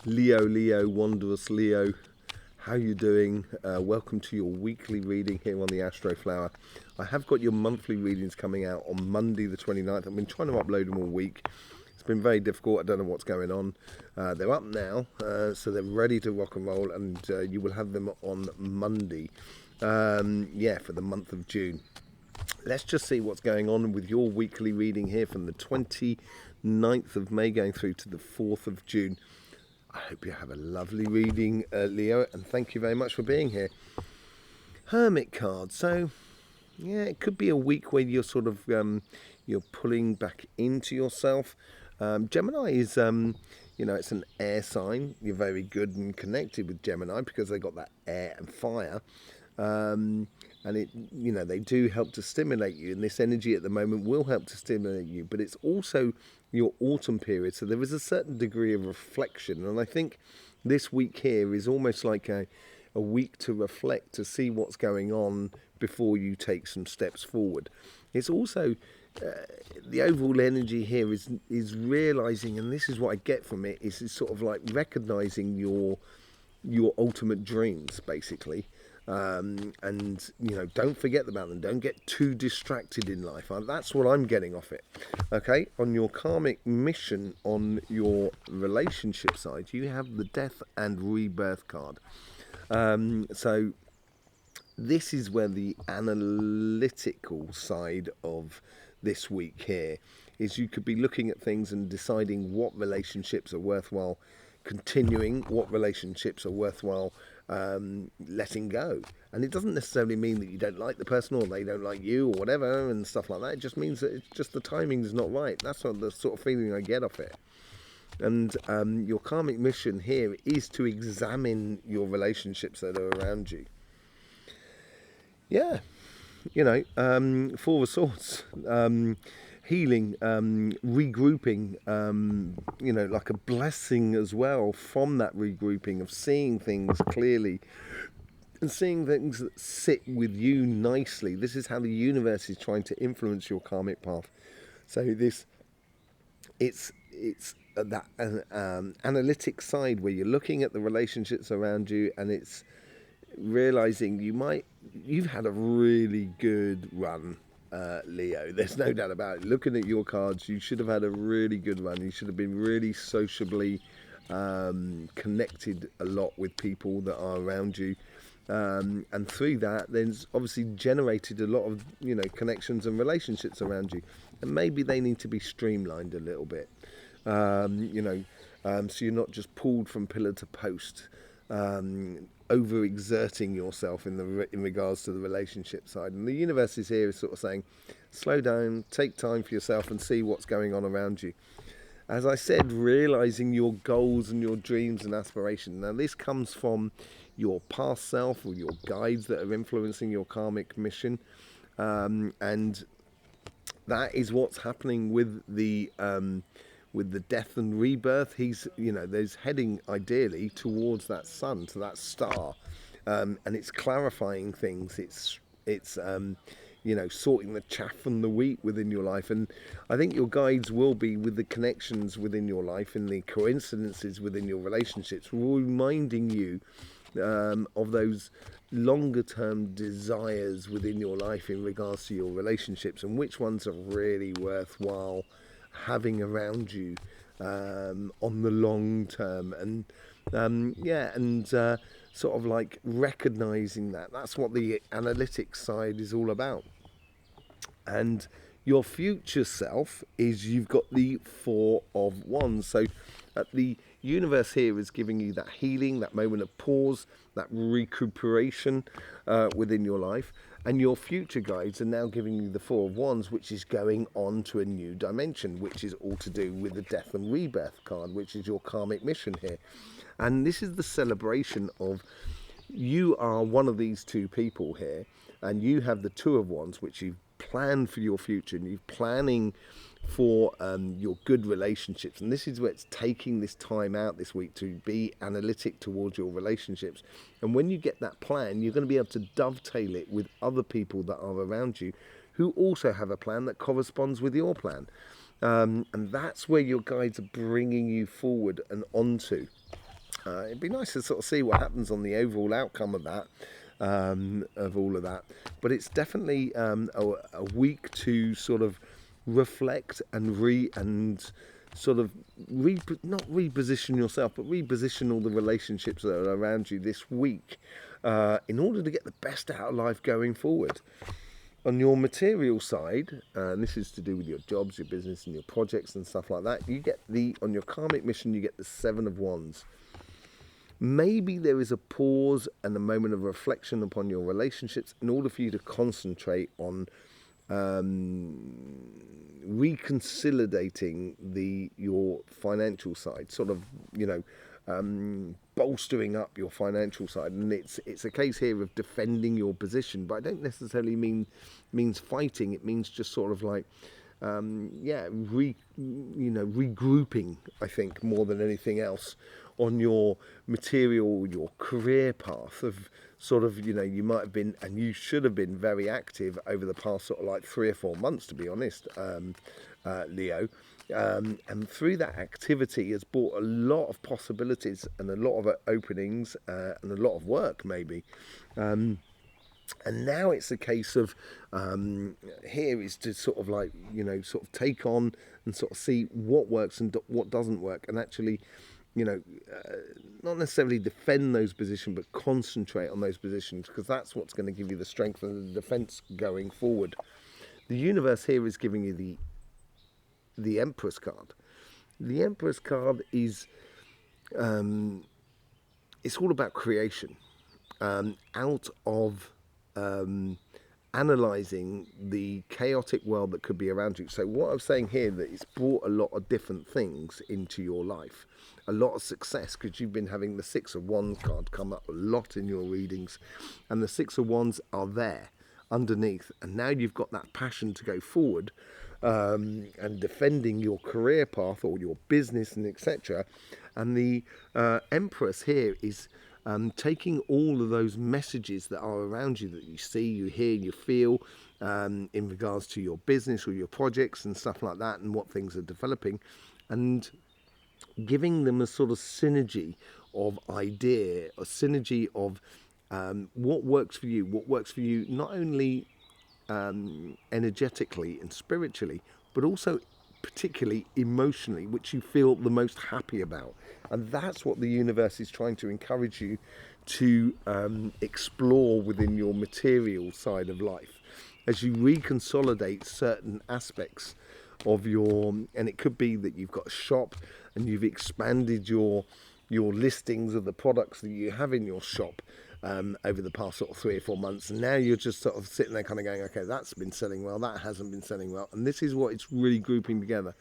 Leo, wondrous Leo, how you doing? Welcome to your weekly reading here on the Astroflower. I have got your monthly readings coming out on Monday the 29th. I've been trying to upload them all week. It's been very difficult. I don't know what's going on. They're up now, so they're ready to rock and roll, and you will have them on Monday, for the month of June. Let's just see what's going on with your weekly reading here from the 29th of May going through to the 4th of June. I hope you have a lovely reading, Leo, and thank you very much for being here. Hermit card. So, yeah, it could be a week where you're sort of you're pulling back into yourself. Gemini is, it's an air sign. You're very good and connected with Gemini because they got that air and fire. And they do help to stimulate you, and this energy at the moment will help to stimulate you, but it's also your autumn period, so there is a certain degree of reflection, and I think this week here is almost like a week to reflect, to see what's going on before you take some steps forward. It's also the overall energy here is realizing, and this is what I get from it, is it's sort of like recognizing your ultimate dreams, basically. Don't forget about them. Don't get too distracted in life. That's what I'm getting off it. Okay, on your karmic mission, on your relationship side, you have the death and rebirth card. So this is where the analytical side of this week here is. You could be looking at things and deciding what relationships are worthwhile continuing, what relationships are worthwhile letting go. And it doesn't necessarily mean that you don't like the person or they don't like you or whatever and stuff like that. It just means that it's just the timing's not right. That's not the sort of feeling I get off it. And your karmic mission here is to examine your relationships that are around you. Yeah, Four of Swords. Healing, regrouping, like a blessing as well from that regrouping, of seeing things clearly and seeing things that sit with you nicely. This is how the universe is trying to influence your karmic path. So it's that analytic side where you're looking at the relationships around you, and it's realizing you've had a really good run. Leo, there's no doubt about it. Looking at your cards, you should have had a really good run. You should have been really sociably connected a lot with people that are around you, and through that, then obviously generated a lot of connections and relationships around you. And maybe they need to be streamlined a little bit, so you're not just pulled from pillar to post. Overexerting yourself in regards to the relationship side, and the universe is here is sort of saying, slow down, take time for yourself, and see what's going on around you. As I said, realizing your goals and your dreams and aspirations. Now, this comes from your past self or your guides that are influencing your karmic mission, and that is what's happening with the death and rebirth. There's heading ideally towards that sun, to that star, and it's clarifying things. It's sorting the chaff and the wheat within your life. And I think your guides will be with the connections within your life and the coincidences within your relationships, reminding you of those longer term desires within your life in regards to your relationships, and which ones are really worthwhile having around you on the long term. And sort of like recognizing that's what the analytics side is all about. And your future self is, you've got the Four of Wands. So the universe here is giving you that healing, that moment of pause, that recuperation within your life. And your future guides are now giving you the Four of Wands, which is going on to a new dimension, which is all to do with the death and rebirth card, which is your karmic mission here. And this is the celebration of, you are one of these two people here, and you have the Two of Wands, which you've planned for your future, and you're planning for your good relationships. And this is where it's taking this time out this week to be analytic towards your relationships. And when you get that plan, you're going to be able to dovetail it with other people that are around you who also have a plan that corresponds with your plan. And that's where your guides are bringing you forward and onto. it'd be nice to sort of see what happens on the overall outcome of that, of all of that. But it's definitely a week to sort of reflect and sort of not reposition yourself, but reposition all the relationships that are around you this week, in order to get the best out of life going forward. On your material side, and this is to do with your jobs, your business, and your projects and stuff like that, you get on your karmic mission, you get the Seven of Wands. Maybe there is a pause and a moment of reflection upon your relationships in order for you to concentrate on reconsolidating your financial side, sort of, bolstering up your financial side. And it's a case here of defending your position, but I don't necessarily means fighting. It means just sort of like regrouping, I think, more than anything else, on your material, your career path of sort of, you might have been, and you should have been, very active over the past sort of like 3 or 4 months, to be honest, Leo. And through that activity has brought a lot of possibilities and a lot of openings, and a lot of work, maybe. And now it's a case of, here is to sort of like, sort of take on and sort of see what works and what doesn't work, and actually, not necessarily defend those positions, but concentrate on those positions, because that's what's going to give you the strength and the defense going forward. The universe here is giving you the Empress card. The Empress card is, it's all about creation, out of analysing the chaotic world that could be around you. So what I'm saying here, that it's brought a lot of different things into your life, a lot of success, because you've been having the Six of Wands card come up a lot in your readings, and the Six of Wands are there underneath, and now you've got that passion to go forward, and defending your career path or your business and etc. And the Empress here is taking all of those messages that are around you, that you see, you hear, you feel, in regards to your business or your projects and stuff like that, and what things are developing, and giving them a sort of synergy of idea, a synergy of what works for you, not only energetically and spiritually, but also particularly emotionally, which you feel the most happy about. And that's what the universe is trying to encourage you to explore within your material side of life, as you reconsolidate certain aspects of and it could be that you've got a shop and you've expanded your listings of the products that you have in your shop over the past sort of 3 or 4 months, and now you're just sort of sitting there kind of going, okay, that's been selling well, that hasn't been selling well, and this is what it's really grouping together.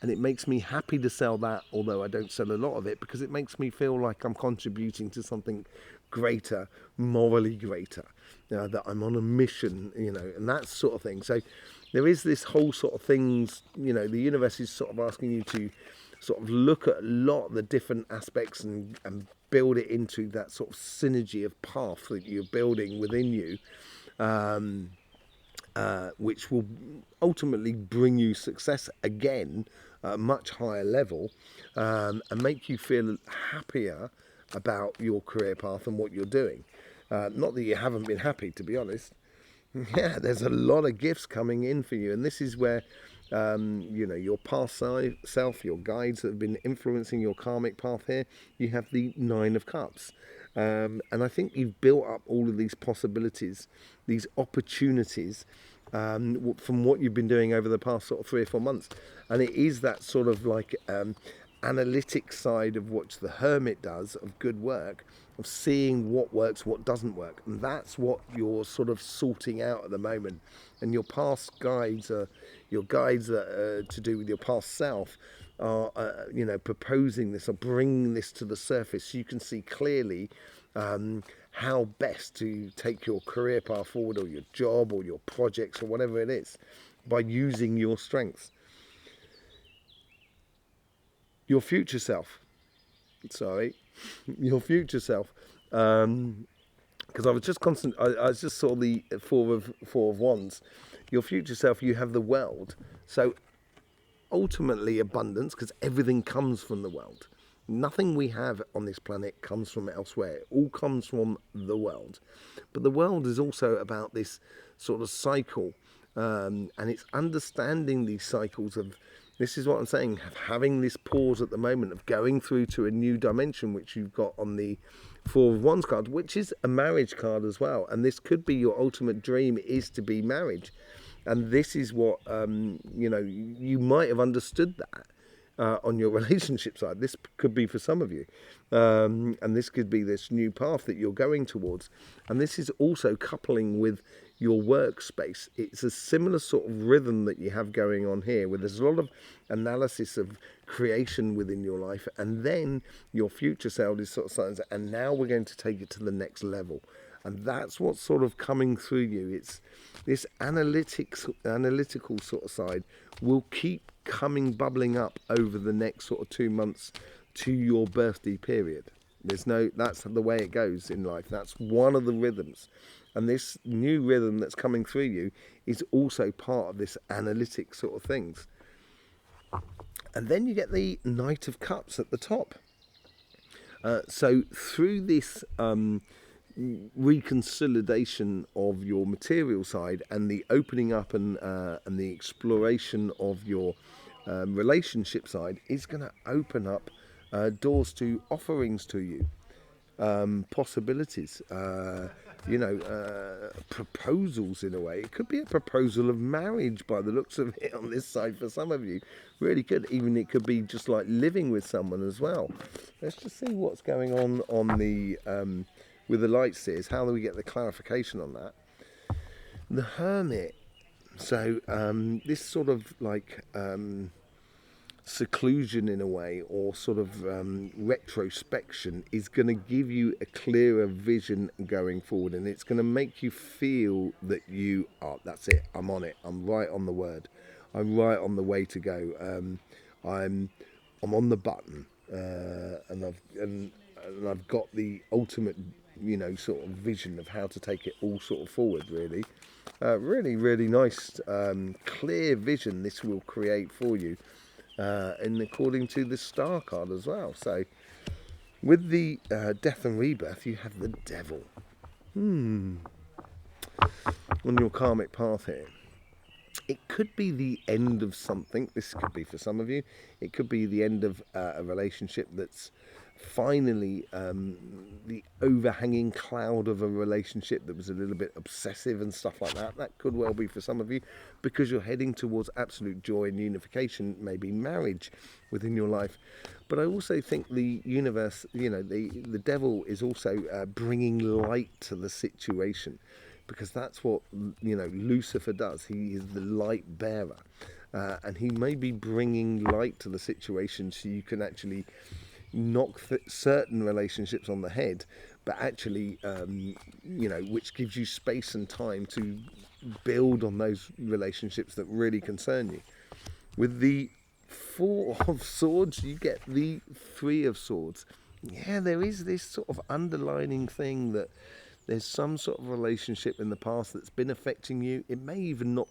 And it makes me happy to sell that, although I don't sell a lot of it, because it makes me feel like I'm contributing to something greater, morally greater, that I'm on a mission, and that sort of thing. So there is this whole sort of things, the universe is sort of asking you to sort of look at a lot of the different aspects and build it into that sort of synergy of path that you're building within you, which will ultimately bring you success again at a much higher level, and make you feel happier about your career path and what you're doing. Not that you haven't been happy, to be honest. Yeah, there's a lot of gifts coming in for you, and this is where your past self, your guides that have been influencing your karmic path here. You have the Nine of Cups, and I think you've built up all of these possibilities, these opportunities, from what you've been doing over the past sort of 3 or 4 months. And it is that sort of like analytic side of what the Hermit does, of good work, of seeing what works, what doesn't work, and that's what you're sort of sorting out at the moment. And your past guides are your guides that are to do with your past self are proposing this or bringing this to the surface, so you can see clearly how best to take your career path forward, or your job, or your projects, or whatever it is, by using your strengths. Your future self, your future self, because I was just I just saw the four of wands. Your future self, you have the world, so ultimately abundance, because everything comes from the world. Nothing we have on this planet comes from elsewhere. It all comes from the world. But the world is also about this sort of cycle, and it's understanding these cycles of, this is what I'm saying, having this pause at the moment of going through to a new dimension, which you've got on the Four of Wands card, which is a marriage card as well. And this could be your ultimate dream, is to be married. And this is what, you might have understood that. On your relationship side, this could be for some of you, and this could be this new path that you're going towards. And this is also coupling with your workspace. It's a similar sort of rhythm that you have going on here, where there's a lot of analysis of creation within your life, and then your future self is sort of saying, and now we're going to take it to the next level. And that's what's sort of coming through you. It's this analytical sort of side will keep bubbling up over the next sort of 2 months to your birthday period. That's the way it goes in life. That's one of the rhythms. And this new rhythm that's coming through you is also part of this analytic sort of things. And then you get the Knight of Cups at the top. So through this reconsolidation of your material side and the opening up and the exploration of your relationship side is going to open up doors to offerings to you, possibilities, proposals in a way. It could be a proposal of marriage by the looks of it on this side for some of you. Really could. Even it could be just like living with someone as well. Let's just see what's going on the with the light seers. How do we get the clarification on that? The Hermit. So this sort of like seclusion in a way, or sort of retrospection, is going to give you a clearer vision going forward, and it's going to make you feel that you are, that's it, I'm on it, I'm right on the word, I'm right on the way to go, I'm on the button, and I've got the ultimate, sort of vision of how to take it all sort of forward, really. Really nice, clear vision this will create for you, and according to the Star card as well. So with the Death and Rebirth, you have the Devil on your karmic path here. It could be the end of something. This could be for some of you. It could be the end of a relationship that's finally the overhanging cloud of a relationship that was a little bit obsessive and stuff like that. That could well be for some of you, because you're heading towards absolute joy and unification, maybe marriage within your life. But I also think the universe, the devil is also bringing light to the situation, because that's what Lucifer does. He is the light bearer, and he may be bringing light to the situation so you can actually knock certain relationships on the head, but actually which gives you space and time to build on those relationships that really concern you. With the Four of Swords, you get the Three of Swords. Yeah, there is this sort of underlining thing that there's some sort of relationship in the past that's been affecting you. It may not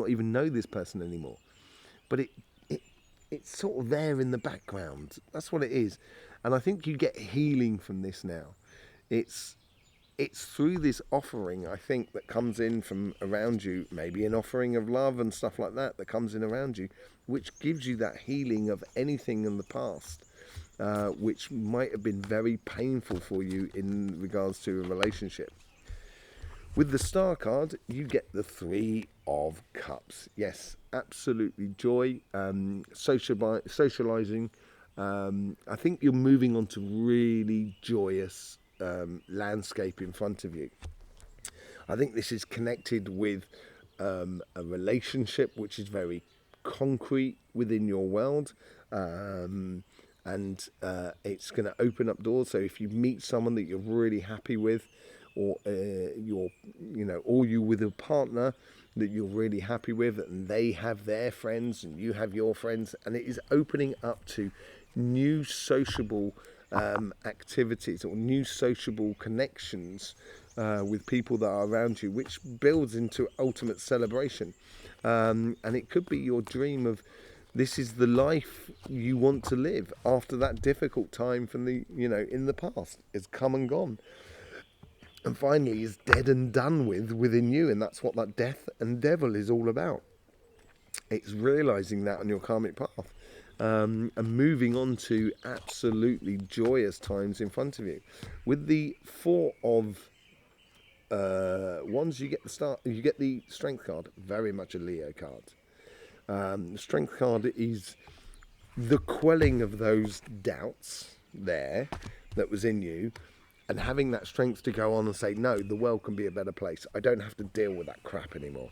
even know this person anymore, but it's sort of there in the background. That's what it is. And I think you get healing from this now. It's through this offering, I think, that comes in from around you, maybe an offering of love and stuff like that comes in around you, which gives you that healing of anything in the past, which might have been very painful for you in regards to a relationship. With the Star card, you get the Three of Cups. Yes, absolutely joy, socializing. I think you're moving on to really joyous landscape in front of you. I think this is connected with a relationship which is very concrete within your world, and it's going to open up doors. So if you meet someone that you're really happy with, or you with a partner that you're really happy with, and they have their friends and you have your friends, and it is opening up to new sociable activities or new sociable connections with people that are around you, which builds into ultimate celebration. And it could be your dream of This is the life you want to live after that difficult time from the, in the past. It's come and gone. And finally is dead and done with within you. And that's what that death and devil is all about. It's realizing that on your karmic path. And moving on to absolutely joyous times in front of you. With the Four of Wands, you get the Strength card. Very much a Leo card. The Strength card is the quelling of those doubts there that was in you, and having that strength to go on and say, no, the world can be a better place. I don't have to deal with that crap anymore.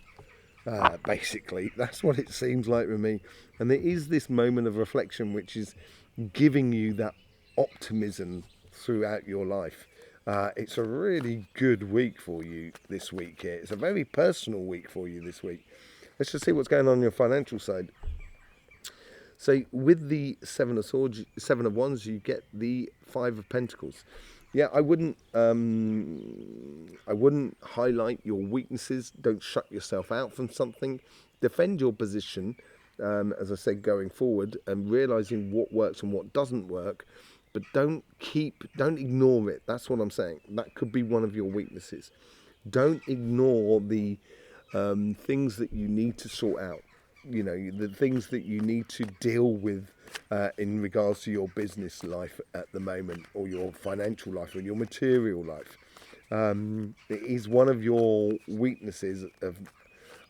Basically, that's what it seems like with me. And there is this moment of reflection which is giving you that optimism throughout your life. It's a really good week for you this week here. It's a very personal week for you this week. Let's just see what's going on your financial side. So with the Seven of Swords, Seven of Wands, you get the Five of Pentacles. Yeah, I wouldn't highlight your weaknesses. Don't shut yourself out from something. Defend your position, as I said, going forward, and realizing what works and what doesn't work. But don't ignore it. That's what I'm saying. That could be one of your weaknesses. Don't ignore the things that you need to sort out. The things that you need to deal with in regards to your business life at the moment, or your financial life, or your material life. It is one of your weaknesses of,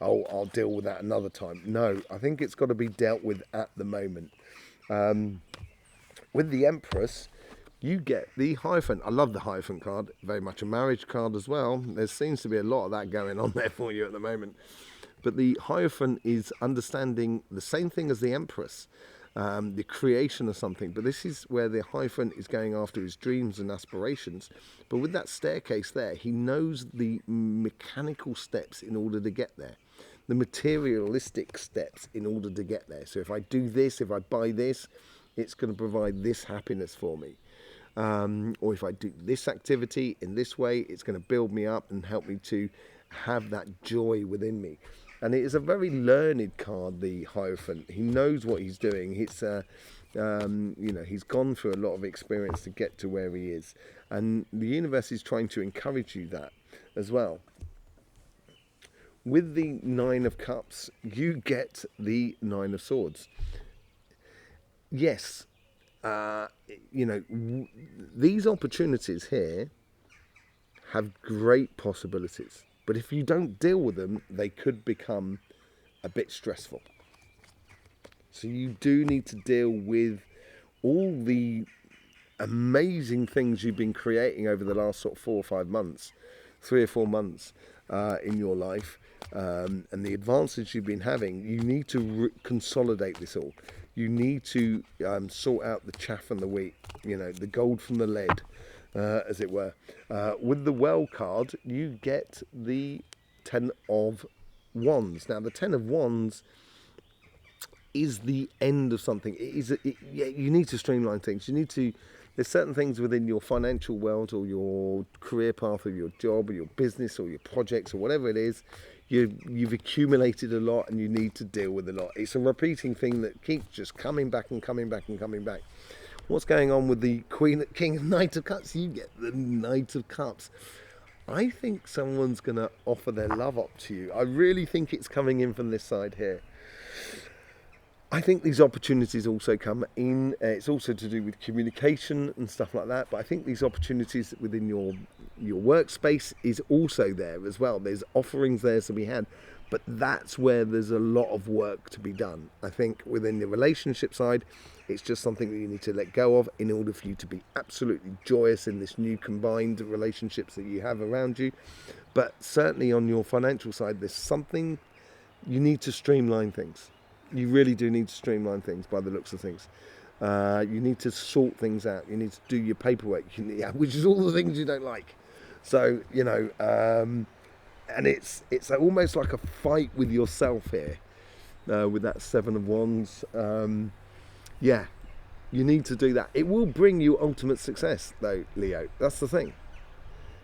I'll deal with that another time. No, I think it's got to be dealt with at the moment. With the Empress, you get the Hierophant. I love the Hierophant card. Very much a marriage card as well. There seems to be a lot of that going on there for you at the moment. But the Hierophant is understanding the same thing as the Empress, the creation of something. But this is where the Hierophant is going after his dreams and aspirations. But with that staircase there, he knows the mechanical steps in order to get there, the materialistic steps in order to get there. So if I do this, if I buy this, it's going to provide this happiness for me. Or if I do this activity in this way, it's going to build me up and help me to have that joy within me. And it is a very learned card, the Hierophant. He knows what he's doing. It's he's gone through a lot of experience to get to where he is. And the universe is trying to encourage you that as well. With the Nine of Cups, you get the Nine of Swords. Yes, these opportunities here have great possibilities. But if you don't deal with them, they could become a bit stressful. So you do need to deal with all the amazing things you've been creating over the last sort of 4 or 5 months, 3 or 4 months in your life, and the advances you've been having. You need to consolidate this all. You need to sort out the chaff and the wheat, the gold from the lead. As it were. With the Well card, you get the Ten of Wands. Now, the Ten of Wands is the end of something. You need to streamline things. There's certain things within your financial world, or your career path, or your job, or your business, or your projects, or whatever it is. You've accumulated a lot, and you need to deal with a lot. It's a repeating thing that keeps just coming back and coming back and coming back. What's going on with the King of Knight of Cups? You get the Knight of Cups. I think someone's going to offer their love up to you. I really think it's coming in from this side here. I think these opportunities also come in. It's also to do with communication and stuff like that. But I think these opportunities within your workspace is also there as well. There's offerings there to be had. But that's where there's a lot of work to be done. I think within the relationship side, it's just something that you need to let go of in order for you to be absolutely joyous in this new combined relationships that you have around you. But certainly on your financial side, there's something you need to streamline things. You really do need to streamline things by the looks of things. You need to sort things out. You need to do your paperwork, which is all the things you don't like. So, and it's almost like a fight with yourself here with that Seven of Wands. You need to do that. It will bring you ultimate success, though, Leo. That's the thing.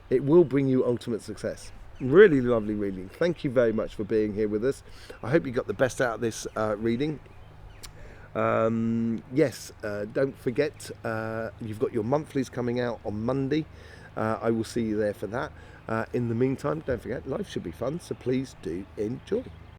It will bring you ultimate success. Really lovely reading. Thank you very much for being here with us. I hope you got the best out of this reading. Yes, don't forget, you've got your monthlies coming out on Monday. I will see you there for that. In the meantime, don't forget, life should be fun, so please do enjoy.